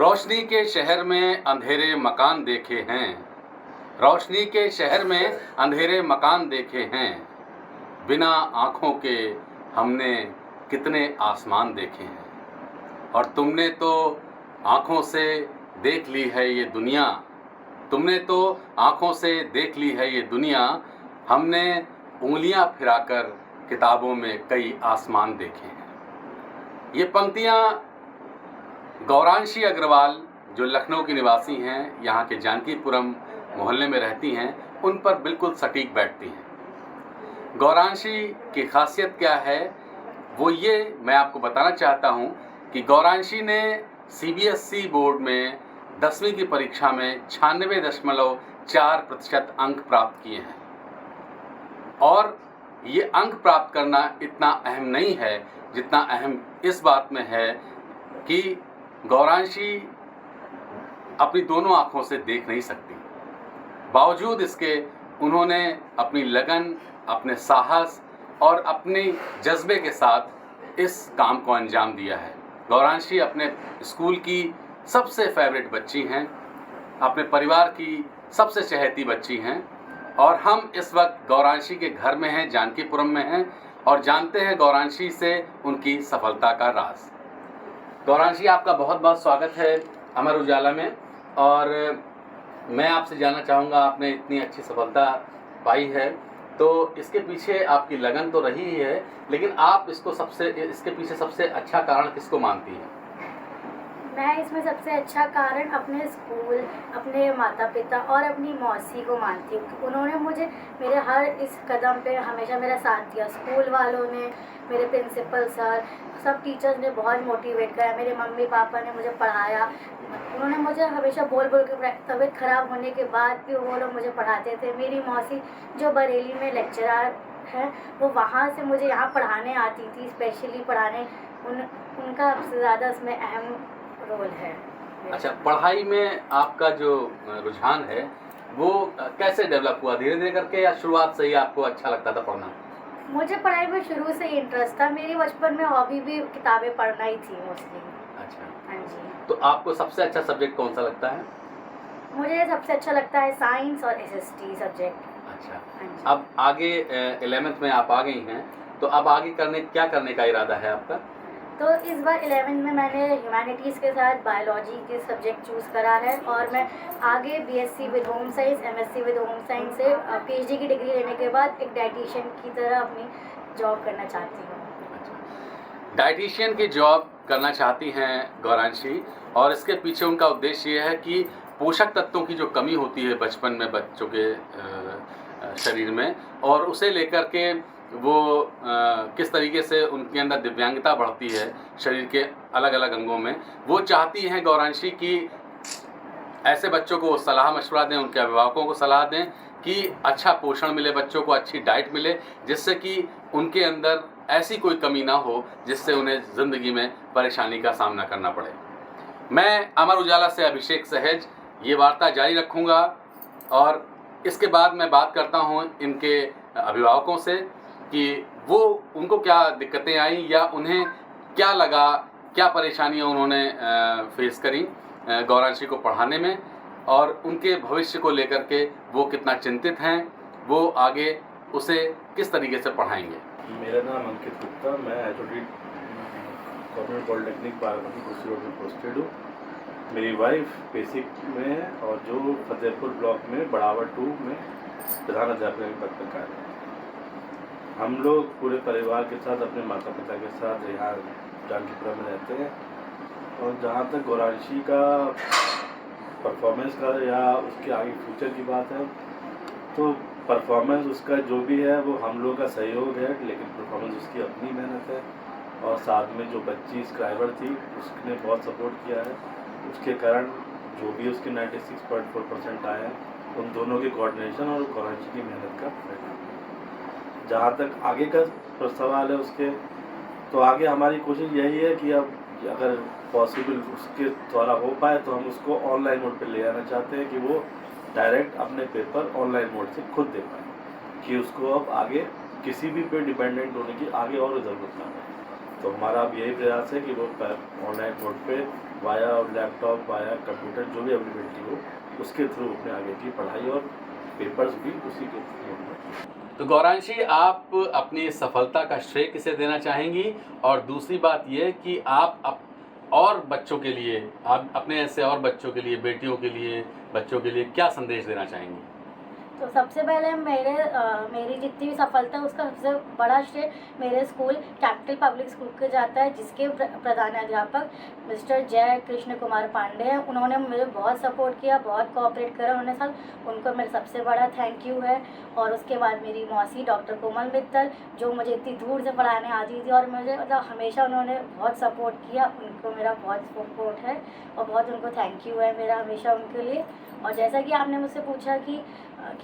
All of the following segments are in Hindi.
रोशनी के शहर में अंधेरे मकान देखे हैं, रोशनी के शहर में अंधेरे मकान देखे हैं। बिना आँखों के हमने कितने आसमान देखे हैं। और तुमने तो आँखों से देख ली है ये दुनिया, तुमने तो आँखों से देख ली है ये दुनिया। हमने उंगलियां फिराकर किताबों में कई आसमान देखे हैं। ये पंक्तियाँ गौरांशी अग्रवाल जो लखनऊ की निवासी हैं, यहाँ के जानकीपुरम मोहल्ले में रहती हैं, उन पर बिल्कुल सटीक बैठती हैं। गौरांशी की खासियत क्या है वो ये मैं आपको बताना चाहता हूँ कि गौरांशी ने CBSE बोर्ड में 10वीं की परीक्षा में 96.4% अंक प्राप्त किए हैं। और ये अंक प्राप्त करना इतना अहम नहीं है जितना अहम इस बात में है कि गौरांशी अपनी दोनों आँखों से देख नहीं सकती। बावजूद इसके उन्होंने अपनी लगन, अपने साहस और अपने जज्बे के साथ इस काम को अंजाम दिया है। गौरांशी अपने स्कूल की सबसे फेवरेट बच्ची हैं, अपने परिवार की सबसे चहेती बच्ची हैं। और हम इस वक्त गौरांशी के घर में हैं, जानकीपुरम में हैं, और जानते हैं गौरांशी से उनकी सफलता का राज। गौरांशी, आपका बहुत बहुत स्वागत है अमर उजाला में। और मैं आपसे जानना चाहूँगा, आपने इतनी अच्छी सफलता पाई है तो इसके पीछे आपकी लगन तो रही ही है, लेकिन आप इसके पीछे सबसे अच्छा कारण किसको मानती हैं? मैं इसमें सबसे अच्छा कारण अपने स्कूल, अपने माता पिता और अपनी मौसी को मानती हूँ। उन्होंने मुझे मेरे हर इस कदम पे हमेशा मेरा साथ दिया। स्कूल वालों ने, मेरे प्रिंसिपल सर, सब टीचर्स ने बहुत मोटिवेट किया। मेरे मम्मी पापा ने मुझे पढ़ाया। उन्होंने मुझे हमेशा बोल के, तबीयत ख़राब होने के बाद भी वो लोग मुझे पढ़ाते थे। मेरी मौसी जो बरेली में लेक्चरर है, वो वहाँ से मुझे यहाँ पढ़ाने आती थी, स्पेशली पढ़ाने। उनका सबसे ज़्यादा इसमें अहम रोल है। अच्छा, पढ़ाई में आपका जो रुझान है वो कैसे डेवलप हुआ? धीरे धीरे करके या शुरुआत से ही आपको अच्छा लगता था पढ़ना? मुझे पढ़ाई में शुरू से ही इंटरेस्ट था। मेरी बचपन में हॉबी भी किताबें पढ़ना ही थी मोस्टली। अच्छा, हाँ जी। तो आपको सबसे अच्छा सब्जेक्ट कौन सा लगता है? मुझे सबसे अच्छा लगता है साइंस और SST सब्जेक्ट। अच्छा, हाँ जी। अब आगे 11th में आप आ गई हैं, तो अब आगे क्या करने का इरादा है आपका? तो इस बार 11th में मैंने ह्यूमैनिटीज़ के साथ बायोलॉजी के सब्जेक्ट चूज़ करा है, और मैं आगे BSc with home science, MSc with home science से PhD की डिग्री लेने के बाद एक डाइटिशियन की तरह अपनी जॉब करना चाहती हूँ। डाइटिशियन की जॉब करना चाहती हैं गौरांशी, और इसके पीछे उनका उद्देश्य ये है कि पोषक तत्वों की जो कमी होती है बचपन में बच्चों के शरीर में, और उसे लेकर के वो किस तरीके से उनके अंदर दिव्यांगता बढ़ती है शरीर के अलग अलग अंगों में, वो चाहती हैं गौरांशी कि ऐसे बच्चों को सलाह मशवरा दें, उनके अभिभावकों को सलाह दें कि अच्छा पोषण मिले, बच्चों को अच्छी डाइट मिले, जिससे कि उनके अंदर ऐसी कोई कमी ना हो जिससे उन्हें ज़िंदगी में परेशानी का सामना करना पड़े। मैं अमर उजाला से अभिषेक सहज ये वार्ता जारी रखूँगा, और इसके बाद मैं बात करता हूँ इनके अभिभावकों से कि वो उनको क्या दिक्कतें आई या उन्हें क्या लगा, क्या परेशानियाँ उन्होंने फेस करी गौरांशी को पढ़ाने में, और उनके भविष्य को लेकर के वो कितना चिंतित हैं, वो आगे उसे किस तरीके से पढ़ाएंगे। मेरा नाम अंकित गुप्ता, मैं HOD गवर्नमेंट पॉलिटेक्निक बाराबंकी कुर्सी रोड में पोस्टेड हूँ। मेरी वाइफ बेसिक में है और जो फतेहपुर ब्लॉक में बढ़ावा 2 में प्रधान अध्यापक के पद पर कार्य है। हम लोग पूरे परिवार के साथ, अपने माता पिता के साथ यहाँ जानकीपुरम में रहते हैं। और जहाँ तक गौरांशी का परफॉर्मेंस का या उसके आगे फ्यूचर की बात है, तो परफॉर्मेंस उसका जो भी है वो हम लोग का सहयोग है, लेकिन परफॉर्मेंस उसकी अपनी मेहनत है। और साथ में जो बच्ची स्क्राइबर थी उसने बहुत सपोर्ट किया है, उसके कारण जो भी उसके 96.4% आए हैं, उन दोनों के कोऑर्डिनेशन और गौरांशी की मेहनत का परिणाम है। जहाँ तक आगे का सवाल है उसके, तो आगे हमारी कोशिश यही है कि अब अगर पॉसिबल उसके द्वारा हो पाए तो हम उसको ऑनलाइन मोड पे ले आना चाहते हैं कि वो डायरेक्ट अपने पेपर ऑनलाइन मोड से खुद दे पाए, कि उसको अब आगे किसी भी पे डिपेंडेंट होने की आगे और ज़रूरत ना हो। तो हमारा अब यही प्रयास है कि वो ऑनलाइन मोड पे वाया लैपटॉप, वाया कंप्यूटर, जो भी अवेलेबिलिटी हो उसके थ्रू अपने आगे की पढ़ाई और पेपर्स भी उसी के थ्रू। तो गौरांशी, आप अपनी सफलता का श्रेय किसे देना चाहेंगी? और दूसरी बात ये कि आप और बच्चों के लिए, आप अपने ऐसे और बच्चों के लिए, बेटियों के लिए, बच्चों के लिए क्या संदेश देना चाहेंगी? तो सबसे पहले मेरी जितनी भी सफलता है उसका सबसे बड़ा श्रेय मेरे स्कूल कैपिटल पब्लिक स्कूल को जाता है, जिसके प्रधानाध्यापक मिस्टर जय कृष्ण कुमार पांडे हैं। उन्होंने मुझे बहुत सपोर्ट किया, बहुत कोऑपरेट करा उन्होंने सब, उनको मेरा सबसे बड़ा थैंक यू है। और उसके बाद मेरी मौसी डॉक्टर कोमल मित्तल, जो मुझे इतनी दूर से पढ़ाने आती थी और मुझे मतलब हमेशा उन्होंने बहुत सपोर्ट किया, उनको मेरा बहुत सपोर्ट है और बहुत उनको थैंक यू है मेरा हमेशा उनके लिए। और जैसा कि आपने मुझसे पूछा कि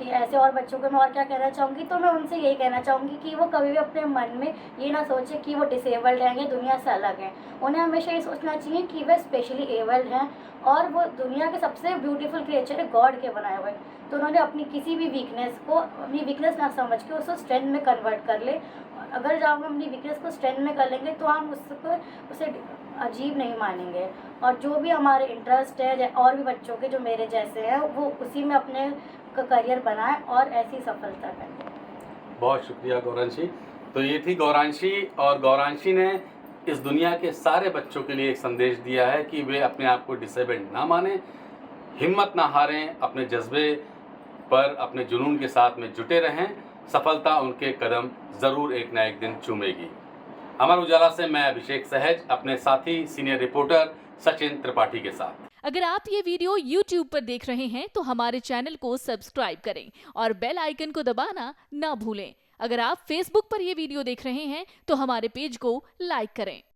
ऐसे और बच्चों को मैं और क्या कहना चाहूँगी, तो मैं उनसे यही कहना चाहूँगी कि वो कभी भी अपने मन में ये ना सोचे कि वो डिसेबल्ड हैं या दुनिया से अलग हैं। उन्हें हमेशा ये सोचना चाहिए कि वे स्पेशली एबल्ड हैं और वो दुनिया के सबसे ब्यूटीफुल क्रिएचर है, गॉड के बनाए हुए। तो उन्होंने अपनी किसी भी वीकनेस को अपनी वीकनेस ना समझ के उसको स्ट्रेंथ में कन्वर्ट कर ले। अगर जब हम अपनी वीकनेस को स्ट्रेंथ में कर लेंगे तो हम उसे अजीब नहीं मानेंगे। और जो भी हमारे इंटरेस्ट है और भी बच्चों के जो मेरे जैसे हैं, वो उसी में अपने करियर बनाएं और ऐसी सफलता करें। बहुत शुक्रिया गौरांशी। तो ये थी गौरांशी, और गौरांशी ने इस दुनिया के सारे बच्चों के लिए एक संदेश दिया है कि वे अपने आप को डिसेबल्ड ना मानें, हिम्मत ना हारें, अपने जज्बे पर अपने जुनून के साथ में जुटे रहें। सफलता उनके कदम ज़रूर एक ना एक दिन चूमेगी। अमर उजाला से मैं अभिषेक सहज, अपने साथी सीनियर रिपोर्टर सचिन त्रिपाठी के साथ। अगर आप ये वीडियो YouTube पर देख रहे हैं तो हमारे चैनल को सब्सक्राइब करें और बेल आइकन को दबाना ना भूलें। अगर आप Facebook पर ये वीडियो देख रहे हैं तो हमारे पेज को लाइक करें।